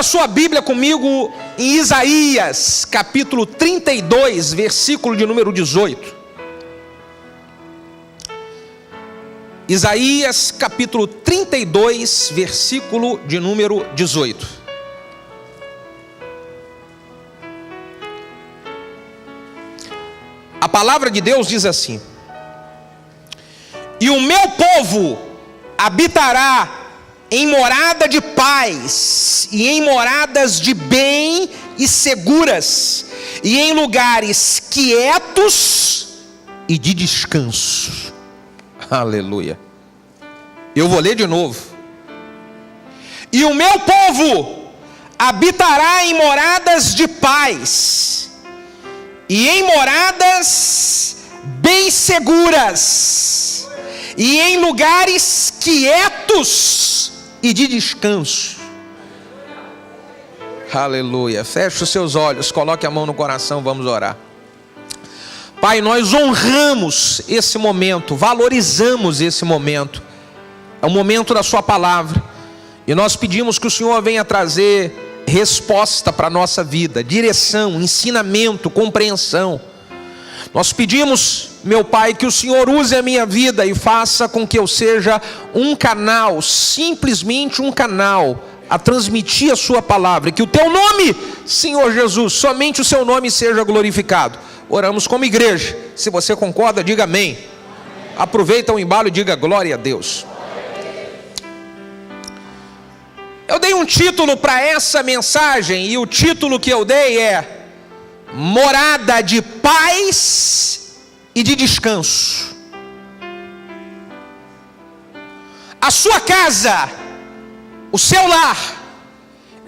sua Bíblia comigo em Isaías, capítulo 32, versículo de número 18. Isaías, capítulo 32, versículo de número 18. A palavra de Deus diz assim: e o meu povo habitará em morada de paz, e em moradas de bem e seguras, e em lugares quietos e de descanso. Aleluia. Eu vou ler de novo. E o meu povo habitará em moradas de paz, e em moradas bem seguras, e em lugares quietos e de descanso. Aleluia. Feche os seus olhos, coloque a mão no coração, vamos orar. Pai, nós honramos esse momento, valorizamos esse momento. É o momento da sua palavra, e nós pedimos que o Senhor venha trazer resposta para a nossa vida, direção, ensinamento, compreensão. Nós pedimos, meu Pai, que o Senhor use a minha vida e faça com que eu seja um canal, simplesmente um canal, a transmitir a sua palavra, que o teu nome, Senhor Jesus, somente o seu nome seja glorificado. Oramos como igreja. Se você concorda, diga amém. Amém. Aproveita o embalo e diga glória a Deus. Eu dei um título para essa mensagem, e o título que eu dei é morada de paz e de descanso. A sua casa, o seu lar,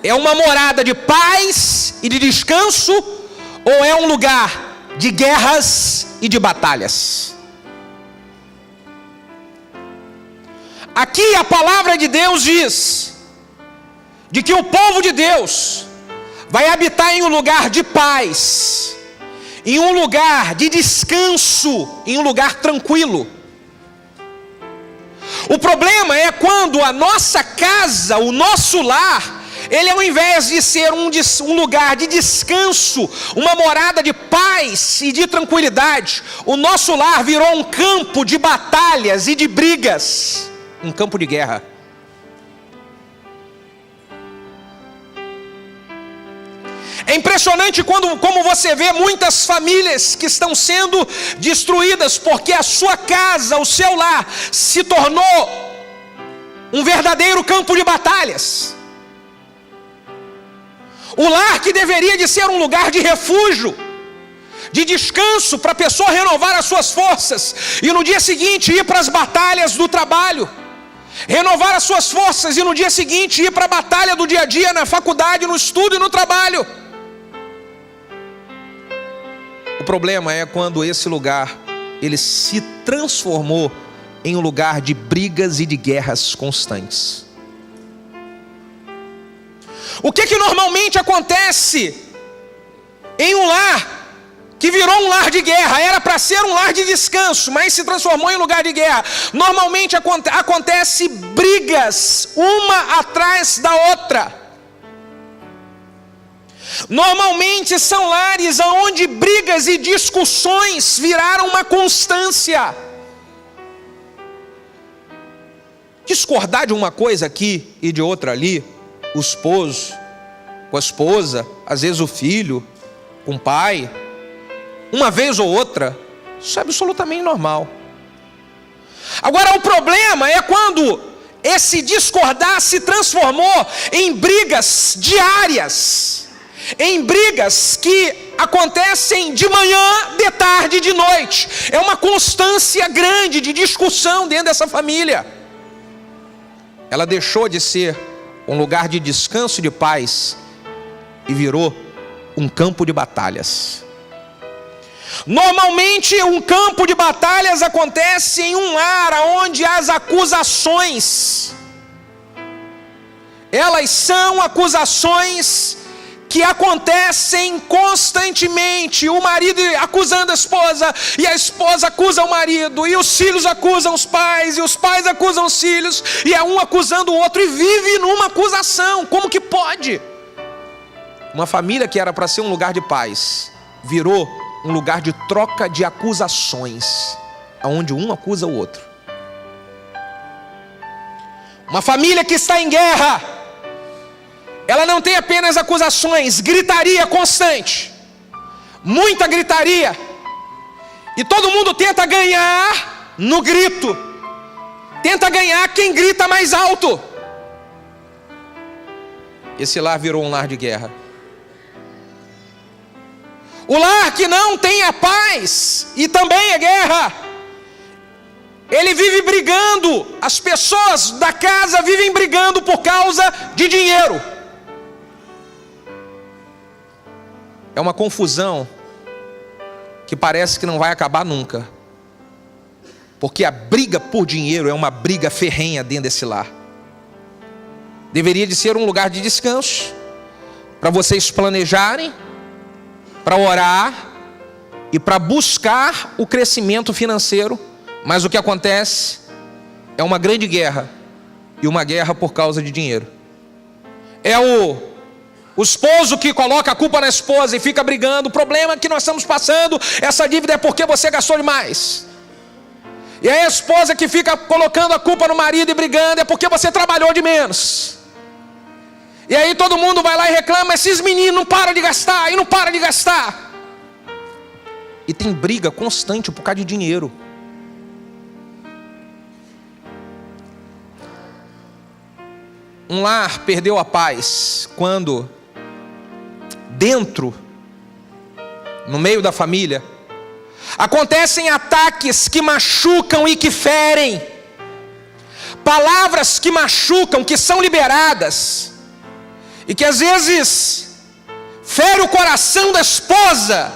é uma morada de paz e de descanso, ou é um lugar de guerras e de batalhas? Aqui a palavra de Deus diz de que o povo de Deus vai habitar em um lugar de paz, em um lugar de descanso, em um lugar tranquilo. O problema é quando a nossa casa, o nosso lar, ele ao invés de ser um lugar de descanso, uma morada de paz e de tranquilidade, o nosso lar virou um campo de batalhas e de brigas, um campo de guerra. É impressionante como você vê muitas famílias que estão sendo destruídas porque a sua casa, o seu lar, se tornou um verdadeiro campo de batalhas. O lar que deveria de ser um lugar de refúgio, de descanso, para a pessoa renovar as suas forças e no dia seguinte ir para as batalhas do trabalho, renovar as suas forças e no dia seguinte ir para a batalha do dia a dia, na faculdade, no estudo e no trabalho. O problema é quando esse lugar, ele se transformou em um lugar de brigas e de guerras constantes. O que normalmente acontece em um lar que virou um lar de guerra? Era para ser um lar de descanso, mas se transformou em lugar de guerra. Normalmente acontece brigas, uma atrás da outra. Normalmente são lares onde brigas e discussões viraram uma constância. Discordar de uma coisa aqui e de outra ali, o esposo com a esposa, às vezes o filho com o pai, uma vez ou outra, isso é absolutamente normal. Agora o problema é quando esse discordar se transformou em brigas diárias, em brigas que acontecem de manhã, de tarde, de noite. É uma constância grande de discussão dentro dessa família. Ela deixou de ser um lugar de descanso e de paz e virou um campo de batalhas. Normalmente um campo de batalhas acontece em um lar onde as acusações, elas são acusações que acontecem constantemente, o marido acusando a esposa, e a esposa acusa o marido, e os filhos acusam os pais, e os pais acusam os filhos, e é um acusando o outro, e vive numa acusação. Como que pode? Uma família que era para ser um lugar de paz virou um lugar de troca de acusações, onde um acusa o outro. Uma família que está em guerra, ela não tem apenas acusações, gritaria constante, muita gritaria, e todo mundo tenta ganhar no grito, tenta ganhar quem grita mais alto. Esse lar virou um lar de guerra. O lar que não tem a paz e também é guerra. Ele vive brigando, as pessoas da casa vivem brigando por causa de dinheiro. É uma confusão que parece que não vai acabar nunca. Porque a briga por dinheiro é uma briga ferrenha dentro desse lar. Deveria de ser um lugar de descanso, para vocês planejarem, para orar e para buscar o crescimento financeiro. Mas o que acontece é uma grande guerra, e uma guerra por causa de dinheiro. É o esposo que coloca a culpa na esposa e fica brigando. O problema que nós estamos passando, essa dívida é porque você gastou demais. E aí a esposa que fica colocando a culpa no marido e brigando, é porque você trabalhou de menos. E aí todo mundo vai lá e reclama, esses meninos não param de gastar, e não param de gastar. E tem briga constante por causa de dinheiro. Um lar perdeu a paz quando dentro, no meio da família, acontecem ataques que machucam e que ferem. Palavras que machucam, que são liberadas, e que às vezes fere o coração da esposa.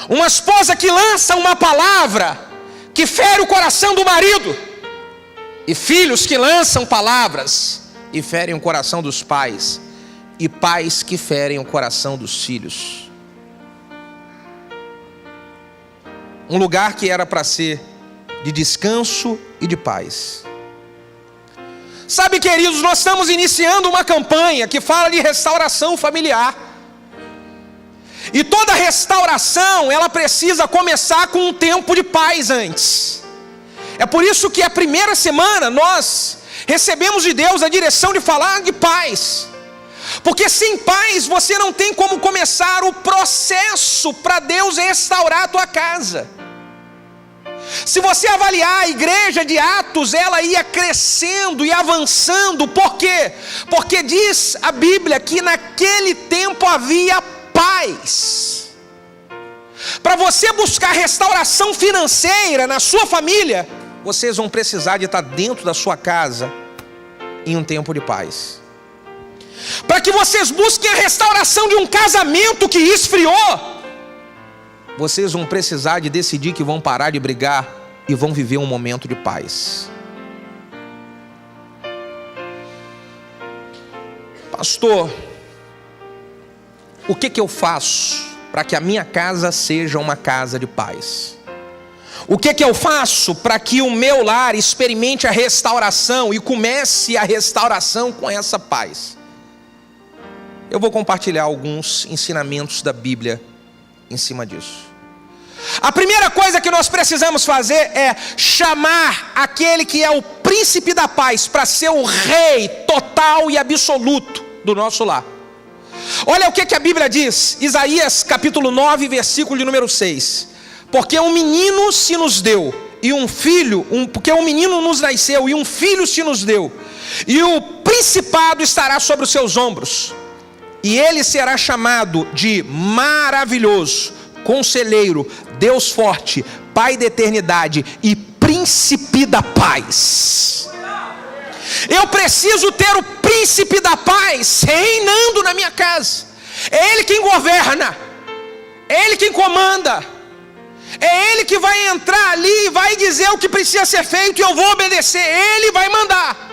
Uma esposa que lança uma palavra que fere o coração do marido. E filhos que lançam palavras e ferem o coração dos pais. E pais que ferem o coração dos filhos. Um lugar que era para ser de descanso e de paz. Sabe, queridos, nós estamos iniciando uma campanha que fala de restauração familiar. E toda restauração, ela precisa começar com um tempo de paz antes. É por isso que a primeira semana nós recebemos de Deus a direção de falar de paz. Porque sem paz você não tem como começar o processo para Deus restaurar a tua casa. Se você avaliar a igreja de Atos, ela ia crescendo e avançando. Por quê? Porque diz a Bíblia que naquele tempo havia paz. Para você buscar restauração financeira na sua família, vocês vão precisar de estar dentro da sua casa em um tempo de paz. Para que vocês busquem a restauração de um casamento que esfriou, vocês vão precisar de decidir que vão parar de brigar e vão viver um momento de paz. Pastor, o que eu faço para que a minha casa seja uma casa de paz? O que eu faço para que o meu lar experimente a restauração e comece a restauração com essa paz? Eu vou compartilhar alguns ensinamentos da Bíblia em cima disso. A primeira coisa que nós precisamos fazer é chamar aquele que é o príncipe da paz para ser o rei total e absoluto do nosso lar. Olha o que a Bíblia diz, Isaías capítulo 9, versículo de número 6. Porque um menino se nos deu, e um filho, porque um menino nos nasceu, e um filho se nos deu, e o principado estará sobre os seus ombros, e ele será chamado de maravilhoso, conselheiro, Deus forte, Pai da eternidade e príncipe da paz. Eu preciso ter o príncipe da paz reinando na minha casa. É ele quem governa, é ele quem comanda. É ele que vai entrar ali e vai dizer o que precisa ser feito, e eu vou obedecer. Ele vai mandar.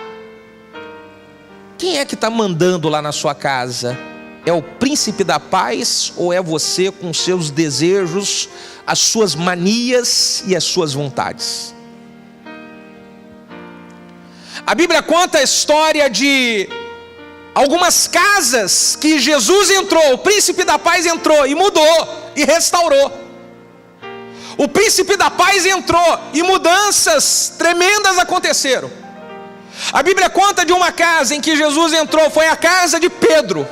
Quem é que está mandando lá na sua casa? É o príncipe da paz, ou é você com seus desejos, as suas manias e as suas vontades? A Bíblia conta a história de Algumas casas que Jesus entrou, o príncipe da paz entrou e mudou e restaurou. O príncipe da paz entrou e mudanças tremendas aconteceram. A Bíblia conta de uma casa em que Jesus entrou, foi a casa de Pedro.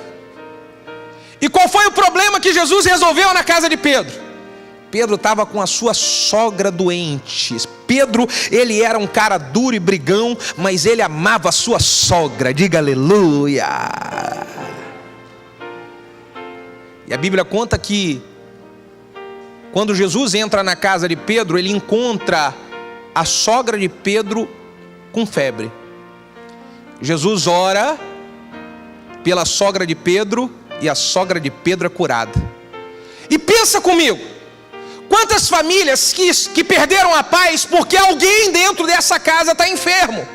E qual foi o problema que Jesus resolveu na casa de Pedro? Pedro estava com a sua sogra doente. Pedro, ele era um cara duro e brigão, mas ele amava a sua sogra. Diga aleluia. E a Bíblia conta que quando Jesus entra na casa de Pedro, ele encontra a sogra de Pedro com febre. Jesus ora pela sogra de Pedro e a sogra de Pedro é curada. E pensa comigo, quantas famílias que perderam a paz porque alguém dentro dessa casa está enfermo.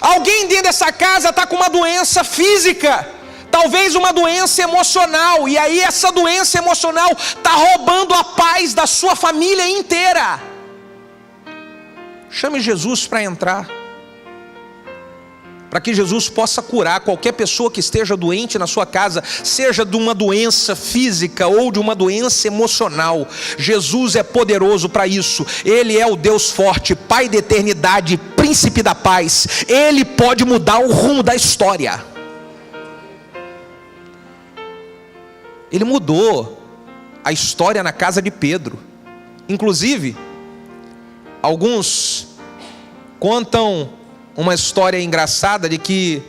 Alguém dentro dessa casa está com uma doença física, talvez uma doença emocional, e aí essa doença emocional está roubando a paz da sua família inteira. Chame Jesus para entrar, para que Jesus possa curar qualquer pessoa que esteja doente na sua casa, seja de uma doença física ou de uma doença emocional. Jesus é poderoso para isso. Ele é o Deus forte, Pai da eternidade, Príncipe da paz. Ele pode mudar o rumo da história. Ele mudou a história na casa de Pedro. Inclusive, alguns contam uma história engraçada de que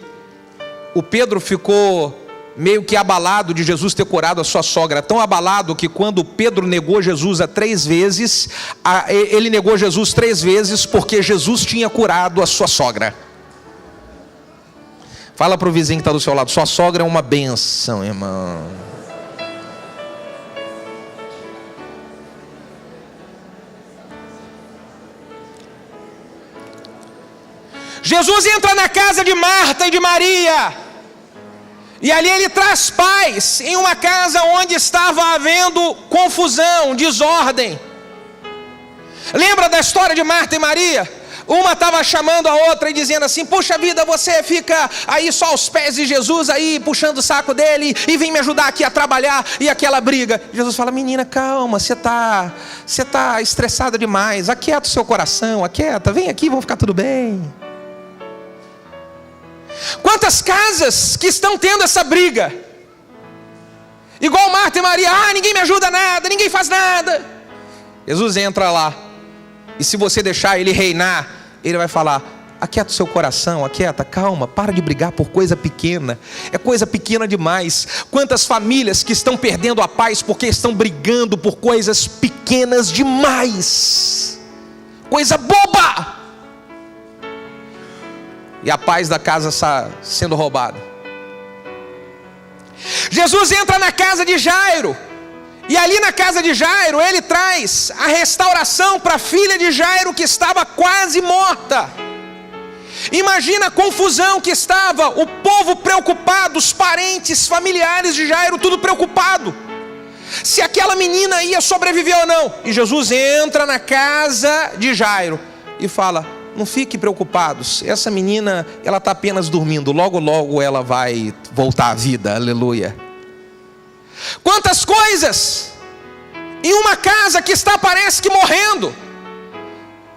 o Pedro ficou meio que abalado de Jesus ter curado a sua sogra. Tão abalado que quando Pedro negou Jesus 3 vezes, ele negou Jesus 3 vezes porque Jesus tinha curado a sua sogra. Fala para o vizinho que está do seu lado, sua sogra é uma bênção, irmão. Jesus entra na casa de Marta e de Maria, e ali ele traz paz em uma casa onde estava havendo confusão, desordem. Lembra da história de Marta e Maria? Uma estava chamando a outra e dizendo assim: puxa vida, você fica aí só aos pés de Jesus aí, puxando o saco dele, e vem me ajudar aqui a trabalhar, e aquela briga. Jesus fala: menina, calma, você tá estressada demais, aquieta o seu coração, aquieta, vem aqui, vamos ficar tudo bem. Quantas casas que estão tendo essa briga, igual Marta e Maria: ninguém me ajuda nada, ninguém faz nada. Jesus entra lá, e se você deixar ele reinar, ele vai falar: aquieta o seu coração, aquieta, calma, para de brigar por coisa pequena, é coisa pequena demais. Quantas famílias que estão perdendo a paz porque estão brigando por coisas pequenas demais, coisa boba, e a paz da casa está sendo roubada. Jesus entra na casa de Jairo, e ali na casa de Jairo ele traz a restauração para a filha de Jairo que estava quase morta. Imagina a confusão que estava, o povo preocupado, os parentes, familiares de Jairo, tudo preocupado, se aquela menina ia sobreviver ou não. E Jesus entra na casa de Jairo e fala: não fiquem preocupados, essa menina, ela está apenas dormindo, logo logo ela vai voltar à vida, aleluia. Quantas coisas em uma casa que está, parece que morrendo,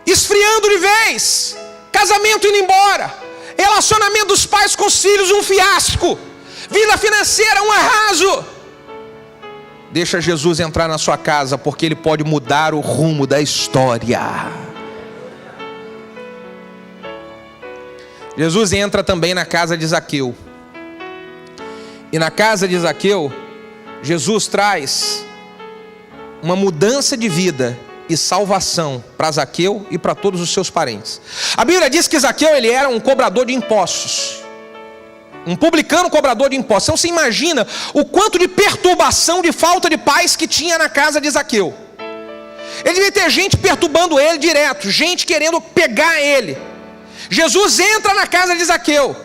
esfriando de vez, casamento indo embora, relacionamento dos pais com os filhos um fiasco, vida financeira um arraso. Deixa Jesus entrar na sua casa, porque Ele pode mudar o rumo da história. Jesus entra também na casa de Zaqueu. E na casa de Zaqueu, Jesus traz uma mudança de vida e salvação para Zaqueu e para todos os seus parentes. A Bíblia diz que Zaqueu, ele era um cobrador de impostos, um publicano cobrador de impostos. Então você imagina o quanto de perturbação, de falta de paz que tinha na casa de Zaqueu. Ele devia ter gente perturbando ele direto, gente querendo pegar ele. Jesus entra na casa de Zaqueu,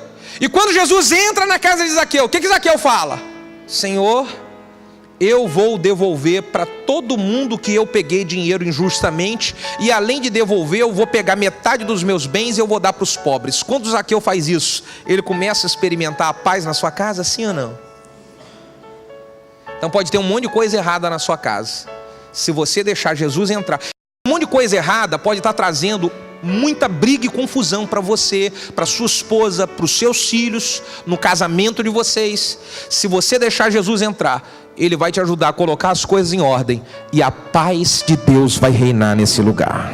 e quando Jesus entra na casa de Zaqueu, o que Zaqueu fala? Senhor, eu vou devolver para todo mundo que eu peguei dinheiro injustamente, e além de devolver, eu vou pegar metade dos meus bens e eu vou dar para os pobres. Quando Zaqueu faz isso, ele começa a experimentar a paz na sua casa, sim ou não? Então pode ter um monte de coisa errada na sua casa. Se você deixar Jesus entrar, um monte de coisa errada pode estar trazendo muita briga e confusão para você, para sua esposa, para os seus filhos, no casamento de vocês. Se você deixar Jesus entrar, Ele vai te ajudar a colocar as coisas em ordem, e a paz de Deus vai reinar nesse lugar.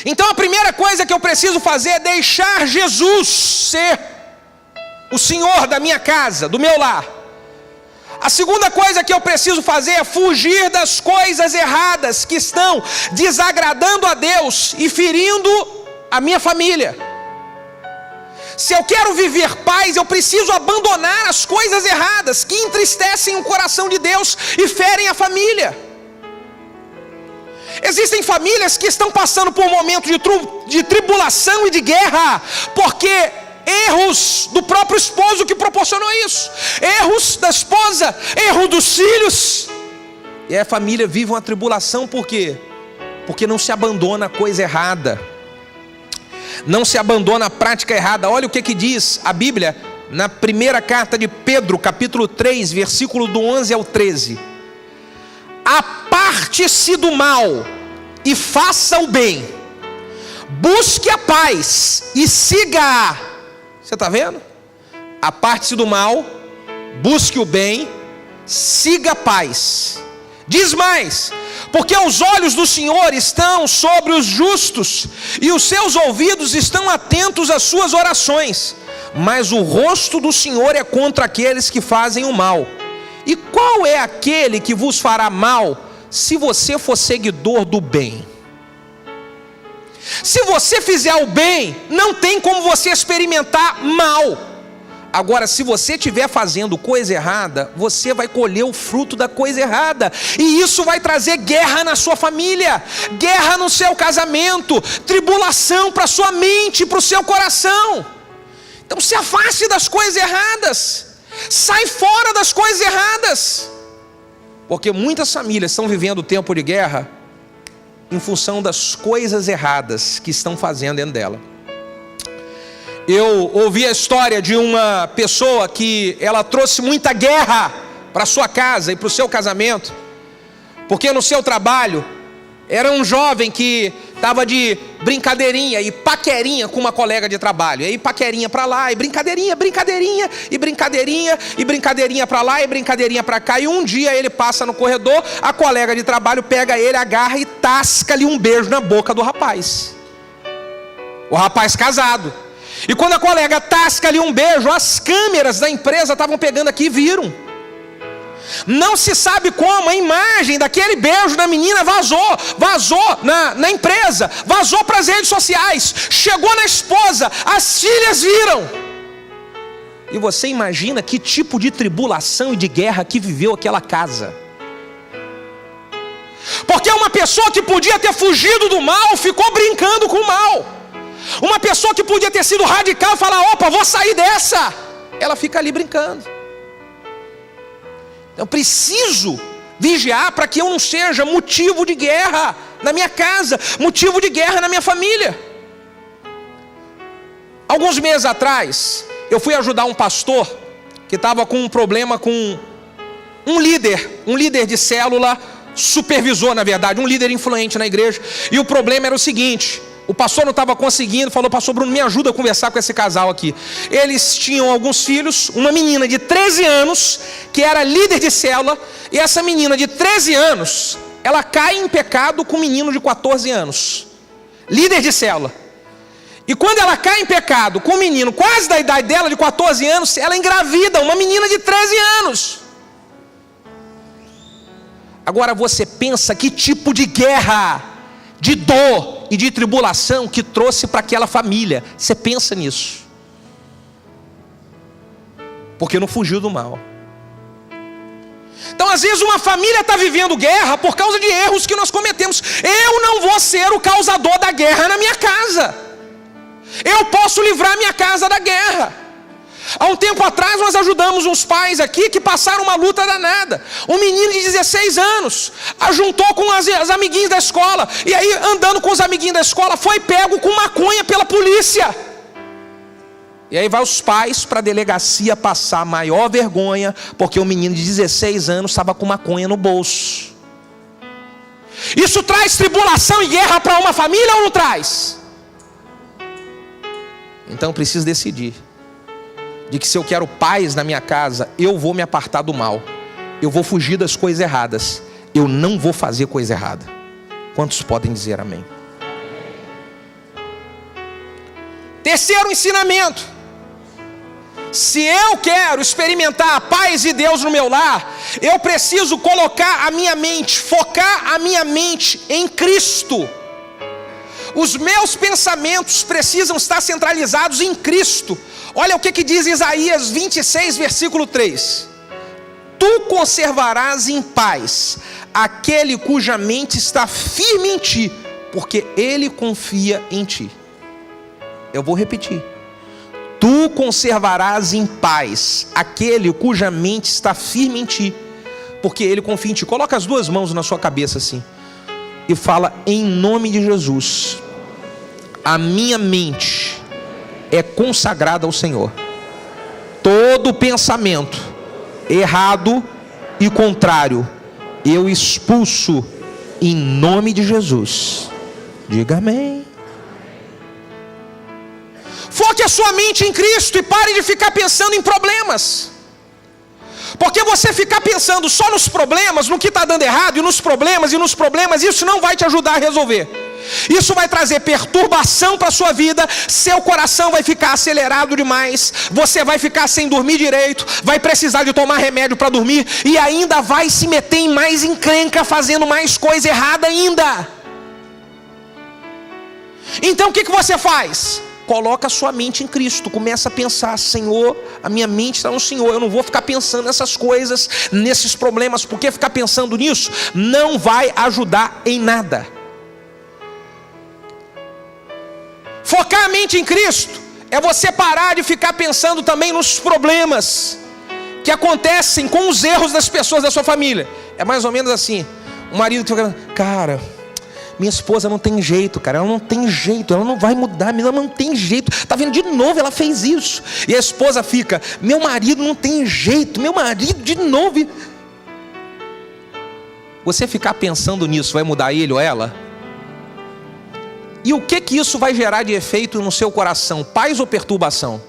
Então a primeira coisa que eu preciso fazer é deixar Jesus ser o Senhor da minha casa, do meu lar. A segunda coisa que eu preciso fazer é fugir das coisas erradas que estão desagradando a Deus e ferindo a minha família. Se eu quero viver paz, eu preciso abandonar as coisas erradas que entristecem o coração de Deus e ferem a família. Existem famílias que estão passando por um momento de tribulação e de guerra, porque erros do próprio esposo que proporcionou isso, erros da esposa, erro dos filhos, e a família vive uma tribulação. Por quê? Porque não se abandona a coisa errada, não se abandona a prática errada. Olha o que diz a Bíblia na primeira carta de Pedro, capítulo 3, versículo do 11 ao 13: aparte-se do mal e faça o bem, busque a paz e siga-a. Você está vendo? Aparte-se do mal, busque o bem, siga a paz. Diz mais: porque os olhos do Senhor estão sobre os justos, e os seus ouvidos estão atentos às suas orações, mas o rosto do Senhor é contra aqueles que fazem o mal. E qual é aquele que vos fará mal, se você for seguidor do bem? Se você fizer o bem, não tem como você experimentar mal. Agora, se você estiver fazendo coisa errada, você vai colher o fruto da coisa errada, e isso vai trazer guerra na sua família, guerra no seu casamento, tribulação para a sua mente, para o seu coração. Então se afaste das coisas erradas, sai fora das coisas erradas, porque muitas famílias estão vivendo o tempo de guerra em função das coisas erradas que estão fazendo dentro dela. Eu ouvi a história de uma pessoa que ela trouxe muita guerra para sua casa e para o seu casamento, porque no seu trabalho era um jovem que estava de brincadeirinha e paquerinha com uma colega de trabalho, e aí paquerinha para lá, e brincadeirinha, e brincadeirinha, e brincadeirinha para lá, e brincadeirinha para cá, e um dia ele passa no corredor, a colega de trabalho pega ele, agarra e tasca-lhe um beijo na boca do rapaz, o rapaz casado. E quando a colega tasca-lhe um beijo, as câmeras da empresa estavam pegando aqui e viram. Não se sabe como a imagem daquele beijo da menina vazou na empresa, vazou para as redes sociais, chegou na esposa, as filhas viram. E você imagina que tipo de tribulação e de guerra que viveu aquela casa. Porque uma pessoa que podia ter fugido do mal, ficou brincando com o mal. Uma pessoa que podia ter sido radical e falar: opa, vou sair dessa, ela fica ali brincando. Eu preciso vigiar para que eu não seja motivo de guerra na minha casa, motivo de guerra na minha família. Alguns meses atrás, eu fui ajudar um pastor que estava com um problema com um líder de célula, supervisor na verdade, um líder influente na igreja. E o problema era o seguinte: o pastor não estava conseguindo, falou: pastor Bruno, me ajuda a conversar com esse casal aqui. Eles tinham alguns filhos, uma menina de 13 anos, que era líder de célula, e essa menina de 13 anos, ela cai em pecado com um menino de 14 anos, líder de célula. E quando ela cai em pecado com um menino quase da idade dela, de 14 anos, ela engravida uma menina de 13 anos. Agora você pensa que tipo de guerra, de dor e de tribulação que trouxe para aquela família. Você pensa nisso, porque não fugiu do mal. Então às vezes uma família está vivendo guerra por causa de erros que nós cometemos. Eu não vou ser o causador da guerra na minha casa. Eu posso livrar minha casa da guerra. Há um tempo atrás nós ajudamos uns pais aqui que passaram uma luta danada. Um menino de 16 anos ajuntou com as amiguinhas da escola. E aí, andando com os amiguinhos da escola, foi pego com maconha pela polícia. E aí vai os pais para a delegacia passar maior vergonha, porque o menino de 16 anos estava com maconha no bolso. Isso traz tribulação e guerra para uma família ou não traz? Então eu preciso decidir. De que se eu quero paz na minha casa, eu vou me apartar do mal. Eu vou fugir das coisas erradas. Eu não vou fazer coisa errada. Quantos podem dizer amém? Terceiro ensinamento. Se eu quero experimentar a paz de Deus no meu lar, eu preciso colocar a minha mente, focar a minha mente em Cristo. Os meus pensamentos precisam estar centralizados em Cristo. Olha o que diz Isaías 26, versículo 3. Tu conservarás em paz aquele cuja mente está firme em ti, porque ele confia em ti. Eu vou repetir. Tu conservarás em paz aquele cuja mente está firme em ti, porque ele confia em ti. Coloca as duas mãos na sua cabeça assim e fala: em nome de Jesus, a minha mente é consagrada ao Senhor. Todo pensamento errado e contrário eu expulso em nome de Jesus. Diga amém. Foque a sua mente em Cristo e pare de ficar pensando em problemas. Porque você ficar pensando só nos problemas, no que está dando errado, e nos problemas, isso não vai te ajudar a resolver. Isso vai trazer perturbação para a sua vida. Seu coração vai ficar acelerado demais. Você vai ficar sem dormir direito. Vai precisar de tomar remédio para dormir. E ainda vai se meter em mais encrenca, fazendo mais coisa errada ainda. Então o que você faz? Coloca a sua mente em Cristo. Começa a pensar: Senhor, a minha mente está no Senhor. Eu não vou ficar pensando nessas coisas, nesses problemas. Porque ficar pensando nisso não vai ajudar em nada. Focar a mente em Cristo é você parar de ficar pensando também nos problemas que acontecem com os erros das pessoas da sua família. É mais ou menos assim: o marido que fica: cara, minha esposa não tem jeito, cara, ela não tem jeito, ela não vai mudar, ela não tem jeito, tá vendo, de novo ela fez isso. E a esposa fica: meu marido não tem jeito, meu marido de novo. Você ficar pensando nisso vai mudar ele ou ela? E o que isso vai gerar de efeito no seu coração? Paz ou perturbação?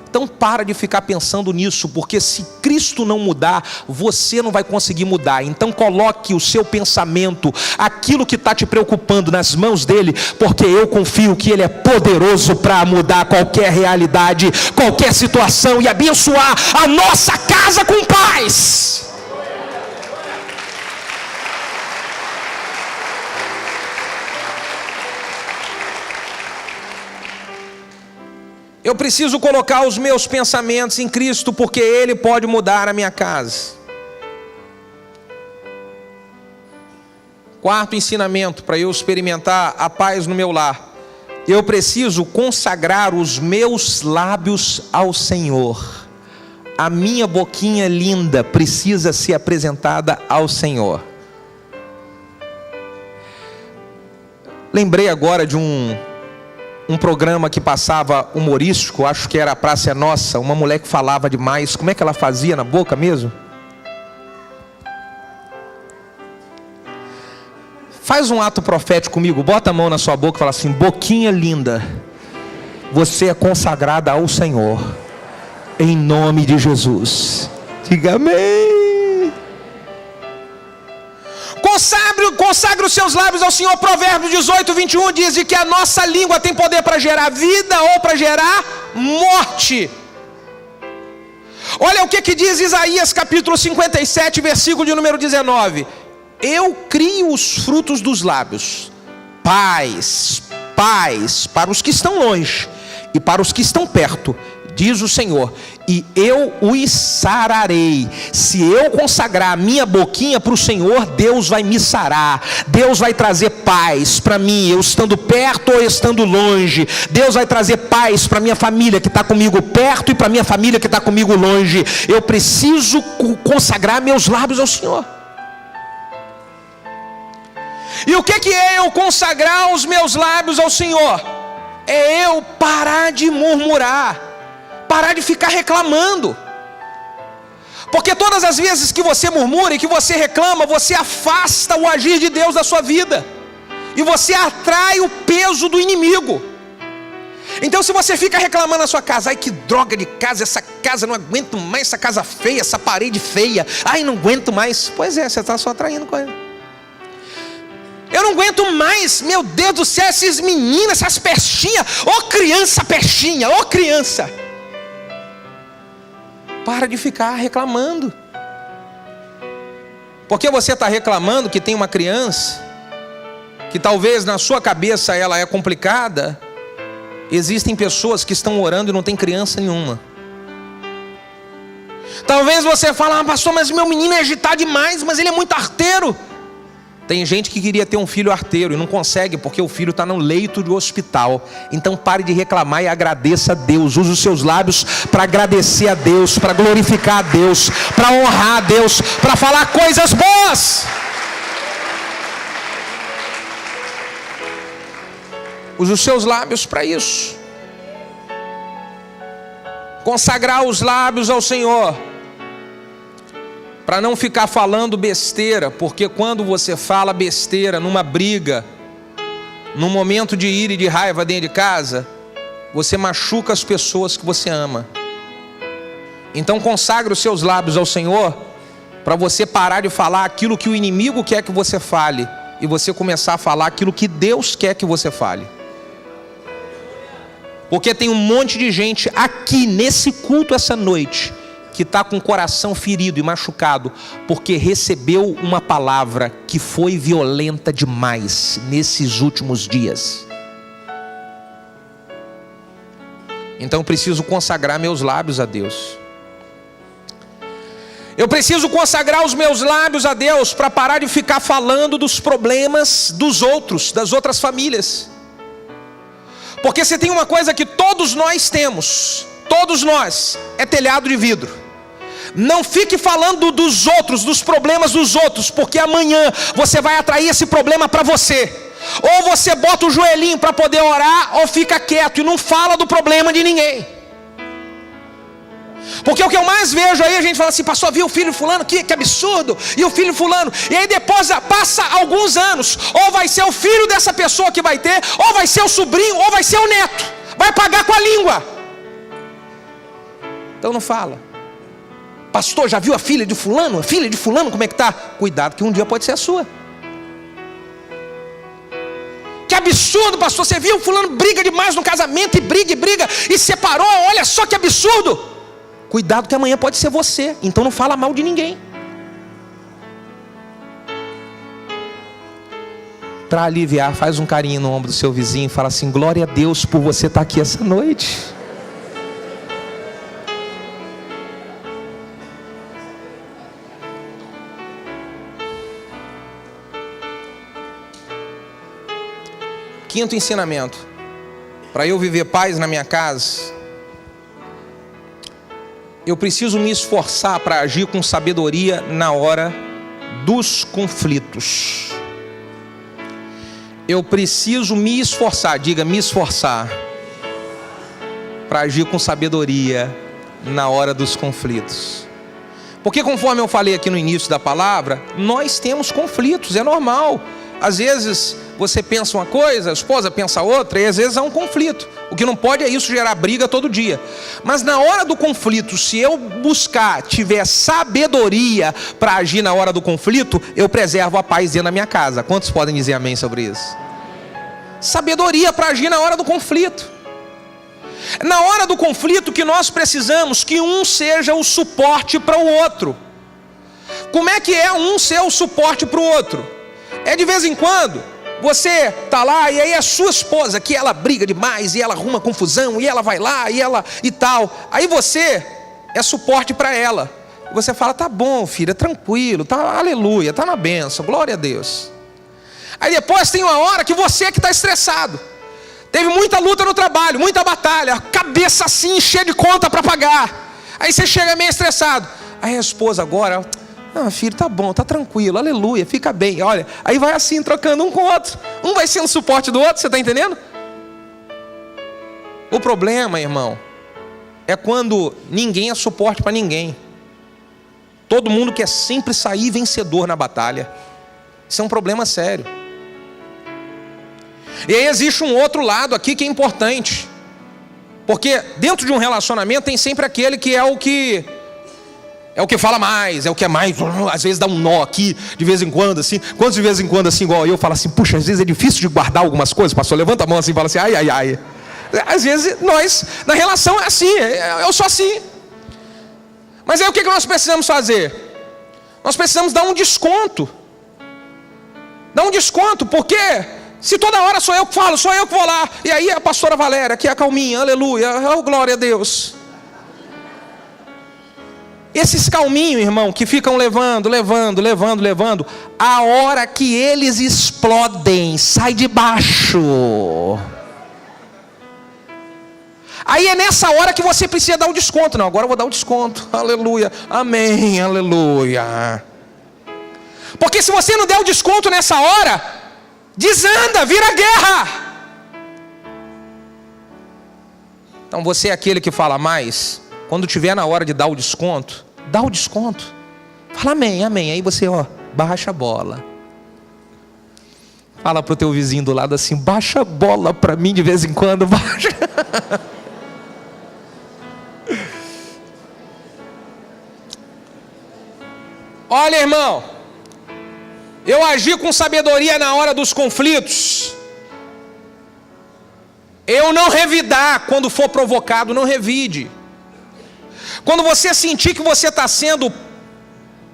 Então para de ficar pensando nisso, porque se Cristo não mudar, você não vai conseguir mudar. Então coloque o seu pensamento, aquilo que está te preocupando, nas mãos dele, porque eu confio que ele é poderoso para mudar qualquer realidade, qualquer situação, e abençoar a nossa casa com paz. Eu preciso colocar os meus pensamentos em Cristo, porque ele pode mudar a minha casa. Quarto ensinamento para eu experimentar a paz no meu lar: eu preciso consagrar os meus lábios ao Senhor. A minha boquinha linda precisa ser apresentada ao Senhor. Lembrei agora de um programa que passava humorístico, acho que era A Praça é Nossa. Uma mulher que falava demais. Como é que ela fazia na boca mesmo? Faz um ato profético comigo. Bota a mão na sua boca e fala assim: boquinha linda, você é consagrada ao Senhor, em nome de Jesus. Diga amém. Consagre os seus lábios ao Senhor. Provérbios 18, 21 diz de que a nossa língua tem poder para gerar vida ou para gerar morte. Olha o que diz Isaías capítulo 57, versículo de número 19. Eu crio os frutos dos lábios, paz para os que estão longe e para os que estão perto, diz o Senhor, e eu os sararei. Se eu consagrar a minha boquinha para o Senhor, Deus vai me sarar. Deus vai trazer paz para mim, eu estando perto ou estando longe. Deus vai trazer paz para minha família que está comigo perto e para minha família que está comigo longe. Eu preciso consagrar meus lábios ao Senhor. E o que é eu consagrar os meus lábios ao Senhor? É eu parar de murmurar, parar de ficar reclamando. Porque todas as vezes que você murmura e que você reclama, você afasta o agir de Deus da sua vida, e você atrai o peso do inimigo. Então se você fica reclamando na sua casa, ai que droga de casa, essa casa não aguento mais, essa casa feia, essa parede feia, ai não aguento mais. Pois é, você está só atraindo com ele. Eu não aguento mais, meu Deus do céu, esses meninos, essas pestinhas. Ô criança pestinha, ô criança. Para de ficar reclamando. Porque você está reclamando que tem uma criança, que talvez na sua cabeça ela é complicada. Existem pessoas que estão orando e não tem criança nenhuma. Talvez você fale, pastor, mas meu menino é agitado demais, mas ele é muito arteiro. Tem gente que queria ter um filho arteiro e não consegue porque o filho está no leito de hospital. Então pare de reclamar e agradeça a Deus. Use os seus lábios para agradecer a Deus, para glorificar a Deus, para honrar a Deus, para falar coisas boas. Use os seus lábios para isso. Consagrar os lábios ao Senhor, para não ficar falando besteira, porque quando você fala besteira numa briga, num momento de ira e de raiva dentro de casa, você machuca as pessoas que você ama. Então consagre os seus lábios ao Senhor, para você parar de falar aquilo que o inimigo quer que você fale, e você começar a falar aquilo que Deus quer que você fale. Porque tem um monte de gente aqui nesse culto essa noite que está com o coração ferido e machucado, porque recebeu uma palavra que foi violenta demais nesses últimos dias. Então eu preciso consagrar meus lábios a Deus. Eu preciso consagrar os meus lábios a Deus para parar de ficar falando dos problemas dos outros, das outras famílias. Porque se tem uma coisa que todos nós temos, todos nós, é telhado de vidro. Não fique falando dos outros, dos problemas dos outros, porque amanhã você vai atrair esse problema para você. Ou você bota o joelhinho para poder orar, ou fica quieto e não fala do problema de ninguém. Porque o que eu mais vejo aí, a gente fala assim, pastor, viu o filho de fulano, que absurdo, e o filho de fulano, e aí depois passa alguns anos, ou vai ser o filho dessa pessoa que vai ter, ou vai ser o sobrinho, ou vai ser o neto, vai pagar com a língua. Então não fala. Pastor, já viu a filha de fulano? A filha de fulano como é que está? Cuidado que um dia pode ser a sua. Que absurdo, pastor, você viu fulano briga demais no casamento, e briga, e separou, olha só que absurdo. Cuidado que amanhã pode ser você, então não fala mal de ninguém. Para aliviar, faz um carinho no ombro do seu vizinho e fala assim, glória a Deus por você estar aqui essa noite. Quinto ensinamento: para eu viver paz na minha casa, eu preciso me esforçar para agir com sabedoria na hora dos conflitos. Eu preciso me esforçar, diga me esforçar, para agir com sabedoria na hora dos conflitos. Porque conforme eu falei aqui no início da palavra, nós temos conflitos, é normal. Às vezes você pensa uma coisa, a esposa pensa outra, e às vezes há um conflito. O que não pode é isso gerar briga todo dia. Mas na hora do conflito, se eu tiver sabedoria para agir na hora do conflito, eu preservo a paz dentro da minha casa. Quantos podem dizer amém sobre isso? Sabedoria para agir na hora do conflito. Na hora do conflito que nós precisamos que um seja o suporte para o outro. Como é que é um ser o suporte para o outro? É de vez em quando Você tá lá e aí a sua esposa, que ela briga demais e ela arruma confusão e ela vai lá e ela e tal. Aí você é suporte para ela. Você fala: tá bom, filha, tranquilo, tá, aleluia, tá na bênção, glória a Deus. Aí depois tem uma hora que você que está estressado. Teve muita luta no trabalho, muita batalha, cabeça assim, cheia de conta para pagar. Aí você chega meio estressado. Aí a esposa agora: ah, filho, tá bom, tá tranquilo, aleluia, fica bem. Olha, aí vai assim, trocando um com o outro. Um vai sendo suporte do outro, você está entendendo? O problema, irmão, é quando ninguém é suporte para ninguém. Todo mundo quer sempre sair vencedor na batalha. Isso é um problema sério. E aí existe um outro lado aqui que é importante. Porque dentro de um relacionamento tem sempre aquele que é o que fala mais, é o que é mais, às vezes dá um nó aqui, de vez em quando, assim. Quantos de vez em quando, assim, igual eu, falo assim: puxa, às vezes é difícil de guardar algumas coisas, pastor, levanta a mão assim e fala assim: ai, ai, ai. Às vezes nós, na relação é assim, eu sou assim. Mas aí o que nós precisamos fazer? Nós precisamos dar um desconto. Dar um desconto, porque se toda hora sou eu que falo, sou eu que vou lá, e aí a pastora Valéria, que é a calminha, aleluia, oh, glória a Deus. Esses calminhos, irmão, que ficam levando, a hora que eles explodem, sai de baixo. Aí é nessa hora que você precisa dar um desconto. Não, agora eu vou dar um desconto, aleluia, amém, aleluia. Porque se você não der o desconto nessa hora, desanda, vira guerra. Então você é aquele que fala mais. Quando tiver na hora de dar o desconto, dá o desconto. Fala amém, amém. Aí você, baixa a bola. Fala pro teu vizinho do lado assim: baixa a bola para mim de vez em quando, baixa. Olha, irmão, eu agi com sabedoria na hora dos conflitos. Eu não revidar quando for provocado, não revide. Quando você sentir que você está sendo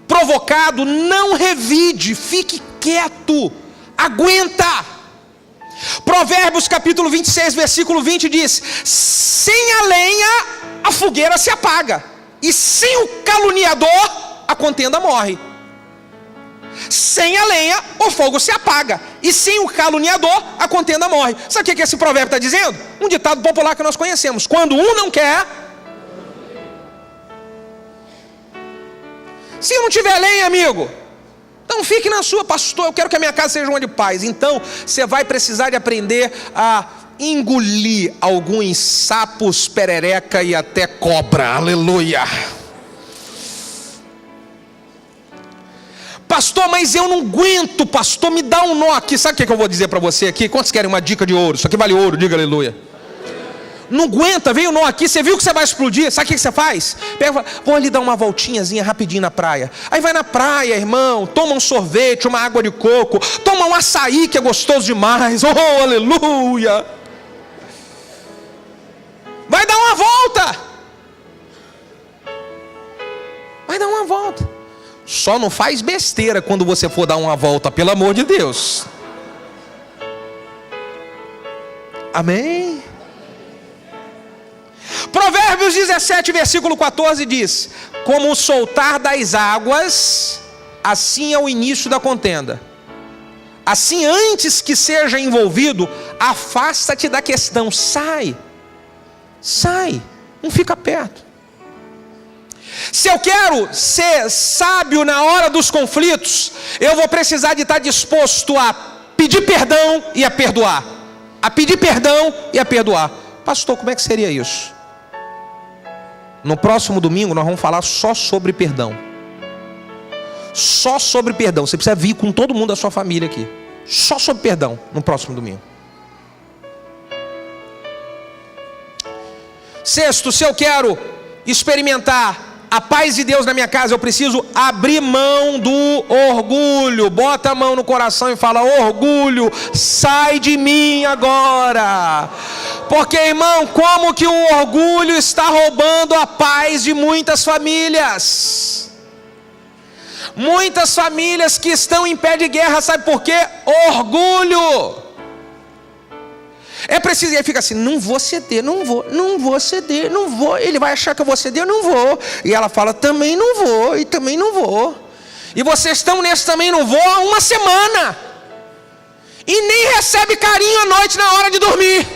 provocado, não revide, fique quieto, aguenta. Provérbios capítulo 26, versículo 20 diz: sem a lenha a fogueira se apaga, e sem o caluniador a contenda morre. Sem a lenha o fogo se apaga, e sem o caluniador a contenda morre. Sabe o que esse provérbio está dizendo? Um ditado popular que nós conhecemos: quando um não quer, se não tiver lenha, amigo, então fique na sua. Pastor, eu quero que a minha casa seja uma de paz. Então você vai precisar de aprender a engolir alguns sapos, perereca e até cobra, aleluia. Pastor, mas eu não aguento, pastor, me dá um nó aqui. Sabe o que eu vou dizer para você aqui? Quantos querem uma dica de ouro? Isso aqui vale ouro, diga aleluia. Não aguenta, veio o nó aqui, você viu que você vai explodir, sabe o que você faz? Pega, vou ali dar uma voltinhazinha rapidinho na praia. Aí vai na praia, irmão, toma um sorvete, uma água de coco, toma um açaí que é gostoso demais, oh, aleluia. Vai dar uma volta. Vai dar uma volta. Só não faz besteira quando você for dar uma volta, pelo amor de Deus. Amém? Provérbios 17, versículo 14 diz: como o soltar das águas, assim é o início da contenda. Assim, antes que seja envolvido, afasta-te da questão. Sai, não fica perto. Se eu quero ser sábio na hora dos conflitos, eu vou precisar de estar disposto a pedir perdão e a perdoar. A pedir perdão e a perdoar. Pastor, como é que seria isso? No próximo domingo nós vamos falar só sobre perdão. Só sobre perdão. Você precisa vir com todo mundo da sua família aqui. Só sobre perdão no próximo domingo. Sexto, se eu quero experimentar a paz de Deus na minha casa, eu preciso abrir mão do orgulho. Bota a mão no coração e fala: orgulho, sai de mim agora. Porque, irmão, como que o orgulho está roubando a paz de muitas famílias? Muitas famílias que estão em pé de guerra, sabe por quê? Orgulho. É preciso, e aí fica assim, não vou ceder, não vou ceder, não vou. Ele vai achar que eu vou ceder, eu não vou. E ela fala, também não vou, e também não vou. E vocês estão nesse também não vou há uma semana. E nem recebe carinho à noite na hora de dormir.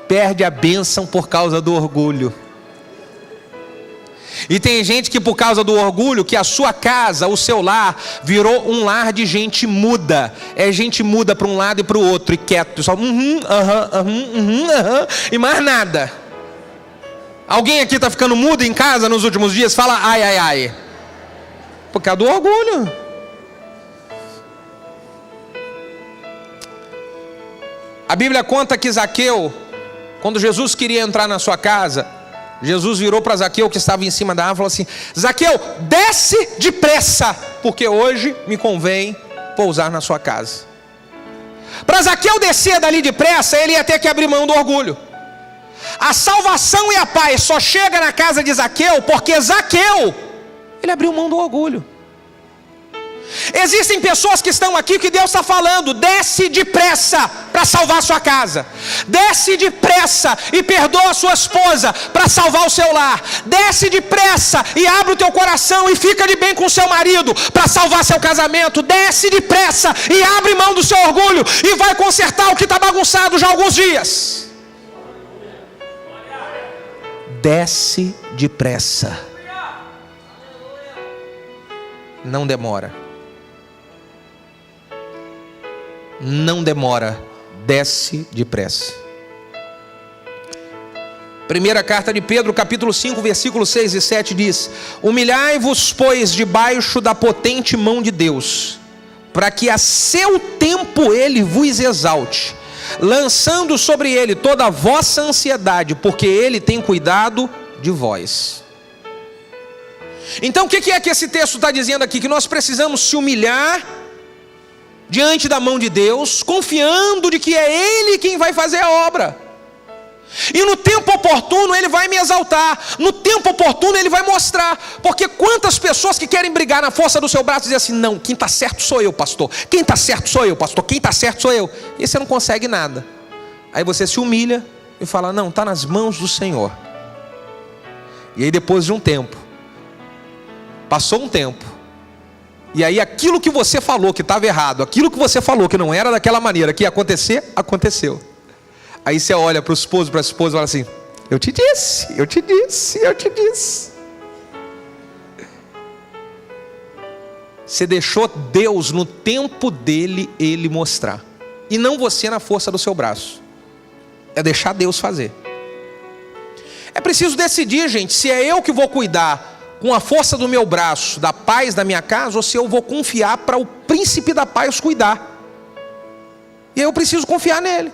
Perde a bênção por causa do orgulho. E tem gente que por causa do orgulho, que a sua casa, o seu lar, virou um lar de gente muda. É gente muda para um lado e para o outro, e quieto, só e mais nada. Alguém aqui está ficando mudo em casa nos últimos dias? Fala ai, ai, ai. Por causa do orgulho. A Bíblia conta que Zaqueu, quando Jesus queria entrar na sua casa, Jesus virou para Zaqueu, que estava em cima da árvore, e falou assim: Zaqueu, desce depressa, porque hoje me convém pousar na sua casa. Para Zaqueu descer dali depressa, ele ia ter que abrir mão do orgulho. A salvação e a paz só chega na casa de Zaqueu porque Zaqueu, ele abriu mão do orgulho. Existem pessoas que estão aqui que Deus está falando: desce depressa para salvar a sua casa, desce depressa e perdoa a sua esposa para salvar o seu lar, desce depressa e abre o teu coração e fica de bem com o seu marido para salvar seu casamento, desce depressa e abre mão do seu orgulho e vai consertar o que está bagunçado já há alguns dias. Desce depressa, não demora. Não demora, desce depressa. Primeira carta de Pedro, capítulo 5, versículos 6 e 7 diz: humilhai-vos, pois, debaixo da potente mão de Deus, para que a seu tempo ele vos exalte, lançando sobre ele toda a vossa ansiedade, porque ele tem cuidado de vós. Então o que é que esse texto está dizendo aqui? Que nós precisamos se humilhar diante da mão de Deus, confiando de que é Ele quem vai fazer a obra. E no tempo oportuno Ele vai me exaltar, no tempo oportuno Ele vai mostrar. Porque quantas pessoas que querem brigar na força do seu braço e dizer assim: não, quem está certo sou eu, pastor, quem está certo sou eu, pastor, quem está certo sou eu. E você não consegue nada. Aí você se humilha e fala: não, está nas mãos do Senhor. E aí depois de um tempo, passou um tempo, e aí aquilo que você falou que estava errado, aquilo que você falou que não era daquela maneira que ia acontecer, aconteceu. Aí você olha para o esposo, para a esposa e fala assim: eu te disse, eu te disse, eu te disse. Você deixou Deus no tempo dele, ele mostrar. E não você na força do seu braço. É deixar Deus fazer. É preciso decidir, gente, se é eu que vou cuidar com a força do meu braço da paz da minha casa, ou se eu vou confiar para o príncipe da paz cuidar. E eu preciso confiar nele.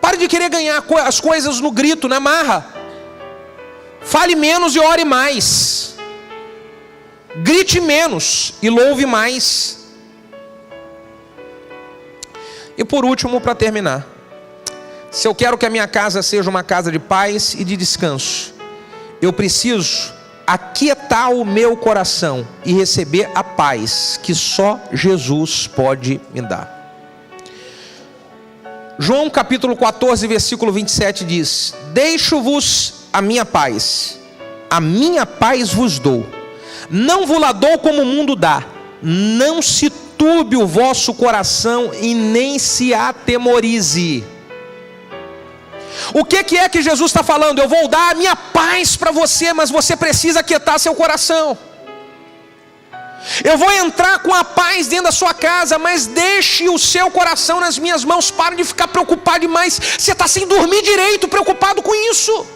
Pare de querer ganhar as coisas no grito, na marra. Fale menos e ore mais. Grite menos e louve mais. E por último, para terminar, se eu quero que a minha casa seja uma casa de paz e de descanso, eu preciso aquietar o meu coração e receber a paz que só Jesus pode me dar. João capítulo 14, versículo 27 diz: deixo-vos a minha paz vos dou, não vos la dou como o mundo dá, não se turbe o vosso coração e nem se atemorize. O que é que Jesus está falando? Eu vou dar a minha paz para você, mas você precisa aquietar seu coração. Eu vou entrar com a paz dentro da sua casa, mas deixe o seu coração nas minhas mãos. Pare de ficar preocupado demais. Você está sem dormir direito, preocupado com isso.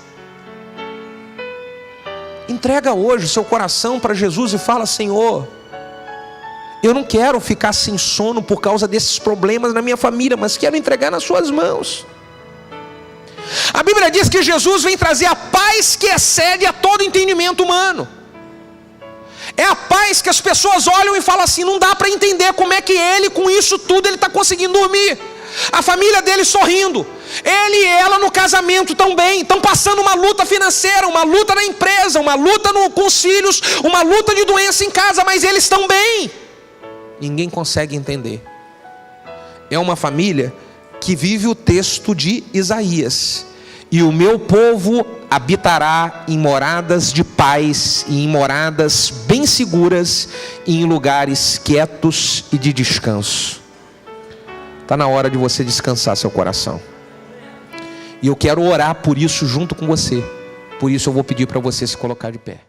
Entrega hoje o seu coração para Jesus e fala: Senhor, eu não quero ficar sem sono por causa desses problemas na minha família, mas quero entregar nas suas mãos. A Bíblia diz que Jesus vem trazer a paz que excede a todo entendimento humano. É a paz que as pessoas olham e falam assim: não dá para entender como é que ele, com isso tudo, ele está conseguindo dormir. A família dele sorrindo. Ele e ela no casamento tão bem. Estão passando uma luta financeira, uma luta na empresa, uma luta com os filhos, uma luta de doença em casa, mas eles estão bem. Ninguém consegue entender. É uma família que vive o texto de Isaías. E o meu povo habitará em moradas de paz, e em moradas bem seguras, e em lugares quietos e de descanso. Está na hora de você descansar seu coração. E eu quero orar por isso junto com você. Por isso eu vou pedir para você se colocar de pé.